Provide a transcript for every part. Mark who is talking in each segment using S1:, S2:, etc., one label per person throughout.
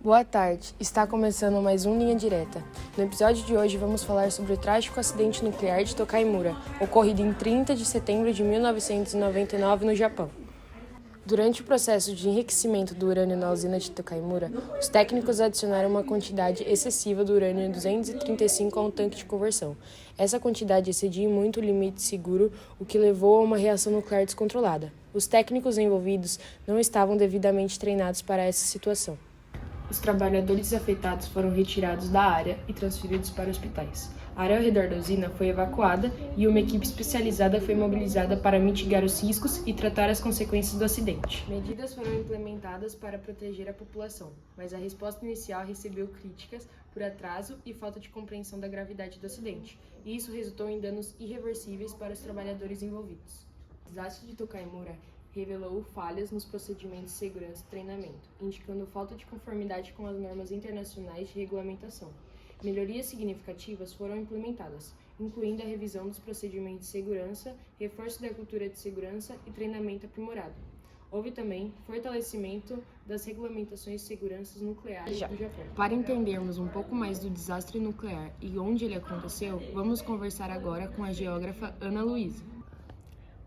S1: Boa tarde, está começando mais um Linha Direta. No episódio de hoje vamos falar sobre o trágico acidente nuclear de Tokaimura, ocorrido em 30 de setembro de 1999 no Japão. Durante o processo de enriquecimento do urânio na usina de Tokaimura, os técnicos adicionaram uma quantidade excessiva do urânio 235 a um tanque de conversão. Essa quantidade excedia muito o limite seguro, o que levou a uma reação nuclear descontrolada. Os técnicos envolvidos não estavam devidamente treinados para essa situação. Os trabalhadores afetados foram retirados da área e transferidos para hospitais. A área ao redor da usina foi evacuada e uma equipe especializada foi mobilizada para mitigar os riscos e tratar as consequências do acidente. Medidas foram implementadas para proteger a população, mas a resposta inicial recebeu críticas por atraso e falta de compreensão da gravidade do acidente, e isso resultou em danos irreversíveis para os trabalhadores envolvidos. O desastre de Tokaimura revelou falhas nos procedimentos de segurança e treinamento, indicando falta de conformidade com as normas internacionais de regulamentação. Melhorias significativas foram implementadas, incluindo a revisão dos procedimentos de segurança, reforço da cultura de segurança e treinamento aprimorado. Houve também fortalecimento das regulamentações de segurança nucleares do Japão. Para entendermos um pouco mais do desastre nuclear e onde ele aconteceu, vamos conversar agora com a geógrafa Ana Luísa.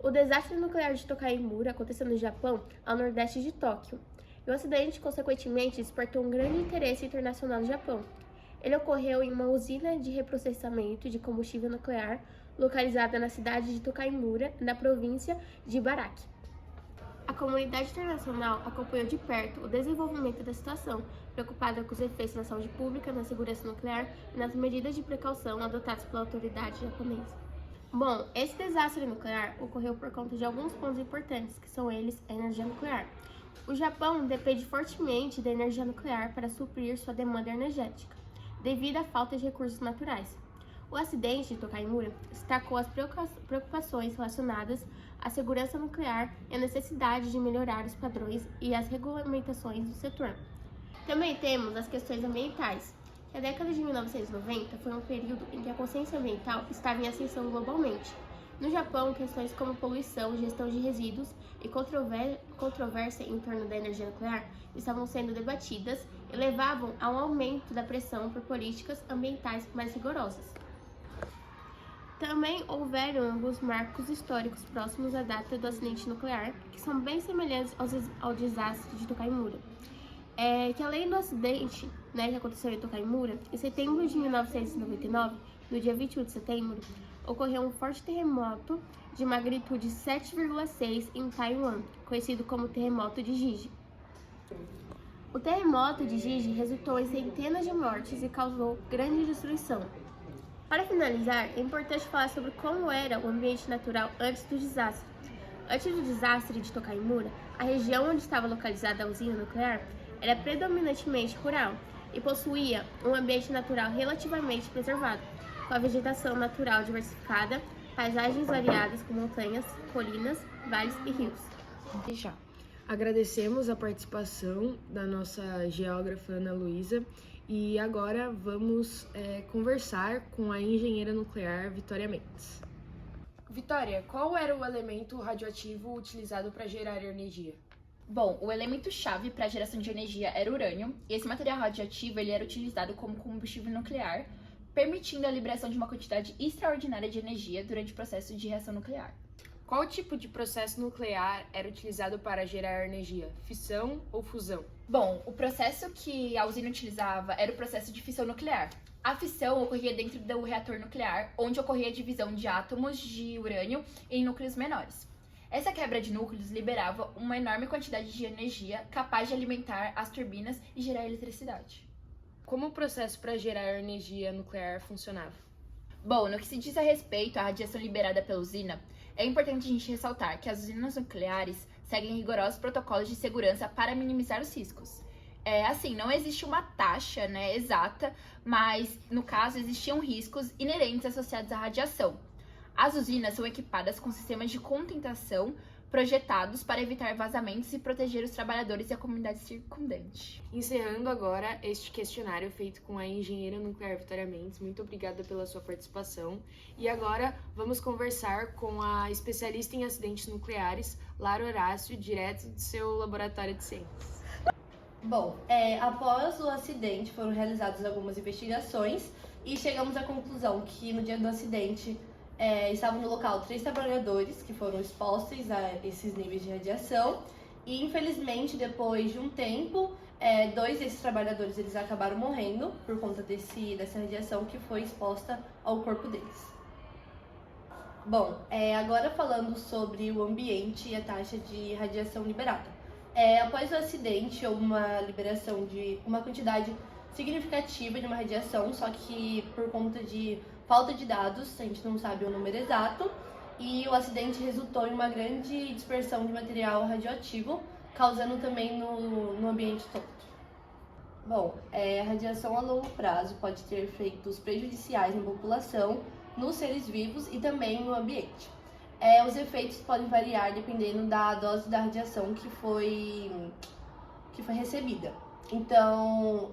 S2: O desastre nuclear de Tokaimura aconteceu no Japão, ao nordeste de Tóquio, e o acidente, consequentemente, despertou um grande interesse internacional no Japão. Ele ocorreu em uma usina de reprocessamento de combustível nuclear, localizada na cidade de Tokaimura, na província de Ibaraki. A comunidade internacional acompanhou de perto o desenvolvimento da situação, preocupada com os efeitos na saúde pública, na segurança nuclear e nas medidas de precaução adotadas pela autoridade japonesa. Bom, esse desastre nuclear ocorreu por conta de alguns pontos importantes, que são eles a energia nuclear. O Japão depende fortemente da energia nuclear para suprir sua demanda energética, devido à falta de recursos naturais. O acidente de Tokaimura destacou as preocupações relacionadas à segurança nuclear e a necessidade de melhorar os padrões e as regulamentações do setor. Também temos as questões ambientais. A década de 1990 foi um período em que a consciência ambiental estava em ascensão globalmente. No Japão, questões como poluição, gestão de resíduos e controvérsia em torno da energia nuclear estavam sendo debatidas e levavam ao aumento da pressão por políticas ambientais mais rigorosas. Também houveram alguns marcos históricos próximos à data do acidente nuclear, que são bem semelhantes ao desastre de Tokaimura. Que além do acidente, que aconteceu em Tokaimura, em setembro de 1999, no dia 21 de setembro, ocorreu um forte terremoto de magnitude 7,6 em Taiwan, conhecido como terremoto de Jeju. O terremoto de Jeju resultou em centenas de mortes e causou grande destruição. Para finalizar, é importante falar sobre como era o ambiente natural antes do desastre. Antes do desastre de Tokaimura, a região onde estava localizada a usina nuclear era predominantemente rural e possuía um ambiente natural relativamente preservado, com a vegetação natural diversificada, paisagens variadas com montanhas, colinas, vales e rios.
S1: Agradecemos a participação da nossa geógrafa Ana Luísa e agora vamos conversar com a engenheira nuclear Vitória Mendes. Vitória, qual era o elemento radioativo utilizado para gerar energia?
S3: Bom, o elemento-chave para a geração de energia era o urânio, e esse material radioativo ele era utilizado como combustível nuclear, permitindo a liberação de uma quantidade extraordinária de energia durante o processo de reação nuclear.
S1: Qual tipo de processo nuclear era utilizado para gerar energia? Fissão ou fusão?
S3: Bom, o processo que a usina utilizava era o processo de fissão nuclear. A fissão ocorria dentro do reator nuclear, onde ocorria a divisão de átomos de urânio em núcleos menores. Essa quebra de núcleos liberava uma enorme quantidade de energia capaz de alimentar as turbinas e gerar eletricidade.
S1: Como o processo para gerar energia nuclear funcionava?
S3: Bom, no que se diz a respeito à radiação liberada pela usina, é importante a gente ressaltar que as usinas nucleares seguem rigorosos protocolos de segurança para minimizar os riscos. Não existe uma taxa, exata, mas no caso existiam riscos inerentes associados à radiação. As usinas são equipadas com sistemas de contenção projetados para evitar vazamentos e proteger os trabalhadores e a comunidade circundante.
S1: Encerrando agora este questionário feito com a engenheira nuclear Vitória Mendes, muito obrigada pela sua participação. E agora vamos conversar com a especialista em acidentes nucleares, Lara Horácio, direto do seu laboratório de ciências.
S4: Bom, após o acidente foram realizadas algumas investigações e chegamos à conclusão que no dia do acidente estavam no local 3 trabalhadores que foram expostos a esses níveis de radiação e infelizmente depois de um tempo 2 desses trabalhadores eles acabaram morrendo por conta dessa radiação que foi exposta ao corpo deles. Bom, agora falando sobre o ambiente e a taxa de radiação liberada. Após o acidente, houve uma liberação de uma quantidade significativa de uma radiação, só que por conta de falta de dados, a gente não sabe o número exato, e o acidente resultou em uma grande dispersão de material radioativo, causando também no ambiente todo. Bom, a radiação a longo prazo pode ter efeitos prejudiciais na população, nos seres vivos e também no ambiente. Os efeitos podem variar dependendo da dose da radiação que foi recebida. Então,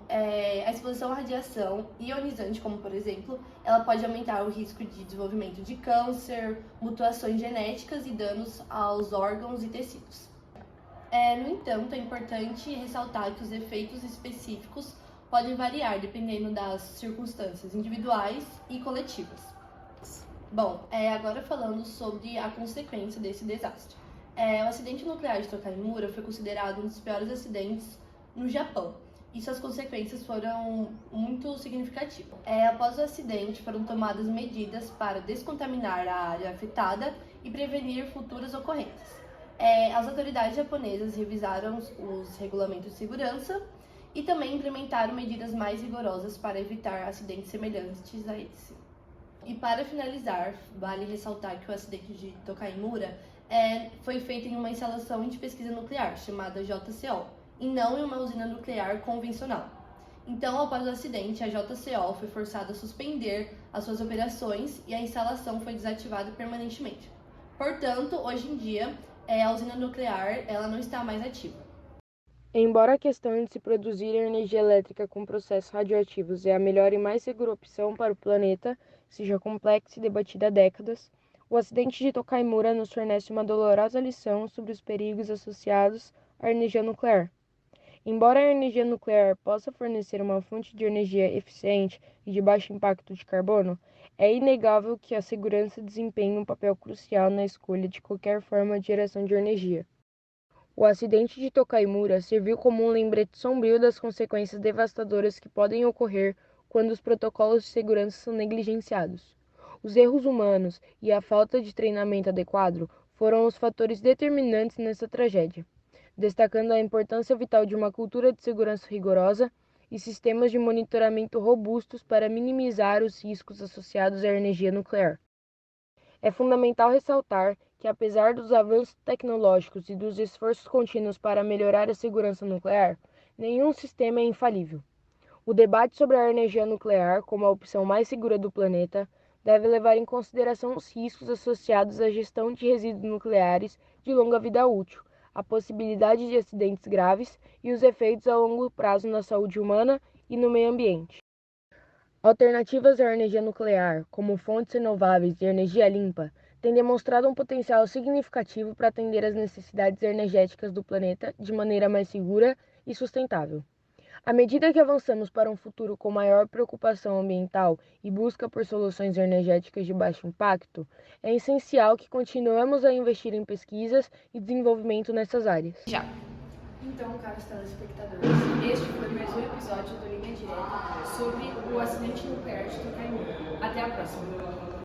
S4: a exposição à radiação ionizante, como por exemplo, ela pode aumentar o risco de desenvolvimento de câncer, mutações genéticas e danos aos órgãos e tecidos. No entanto, é importante ressaltar que os efeitos específicos podem variar dependendo das circunstâncias individuais e coletivas. Bom, agora falando sobre a consequência desse desastre. O acidente nuclear de Tokaimura foi considerado um dos piores acidentes no Japão, e suas consequências foram muito significativas. Após o acidente, foram tomadas medidas para descontaminar a área afetada e prevenir futuras ocorrências. As autoridades japonesas revisaram os regulamentos de segurança e também implementaram medidas mais rigorosas para evitar acidentes semelhantes a esse. E para finalizar, vale ressaltar que o acidente de Tokaimura foi feito em uma instalação de pesquisa nuclear chamada JCO, e não em uma usina nuclear convencional. Então, após o acidente, a JCO foi forçada a suspender as suas operações e a instalação foi desativada permanentemente. Portanto, hoje em dia, a usina nuclear ela não está mais ativa.
S1: Embora a questão de se produzir energia elétrica com processos radioativos é a melhor e mais segura opção para o planeta, seja complexa e debatida há décadas, o acidente de Tokaimura nos fornece uma dolorosa lição sobre os perigos associados à energia nuclear. Embora a energia nuclear possa fornecer uma fonte de energia eficiente e de baixo impacto de carbono, é inegável que a segurança desempenha um papel crucial na escolha de qualquer forma de geração de energia. O acidente de Tokaimura serviu como um lembrete sombrio das consequências devastadoras que podem ocorrer quando os protocolos de segurança são negligenciados. Os erros humanos e a falta de treinamento adequado foram os fatores determinantes nessa tragédia, destacando a importância vital de uma cultura de segurança rigorosa e sistemas de monitoramento robustos para minimizar os riscos associados à energia nuclear. É fundamental ressaltar que, apesar dos avanços tecnológicos e dos esforços contínuos para melhorar a segurança nuclear, nenhum sistema é infalível. O debate sobre a energia nuclear como a opção mais segura do planeta deve levar em consideração os riscos associados à gestão de resíduos nucleares de longa vida útil, a possibilidade de acidentes graves e os efeitos a longo prazo na saúde humana e no meio ambiente. Alternativas à energia nuclear, como fontes renováveis de energia limpa, têm demonstrado um potencial significativo para atender às necessidades energéticas do planeta de maneira mais segura e sustentável. À medida que avançamos para um futuro com maior preocupação ambiental e busca por soluções energéticas de baixo impacto, é essencial que continuemos a investir em pesquisas e desenvolvimento nessas áreas.
S3: Já.
S1: Então, caros telespectadores, este foi mais um episódio do Linha Direta sobre o acidente nuclear de Tokaimura. Até a próxima!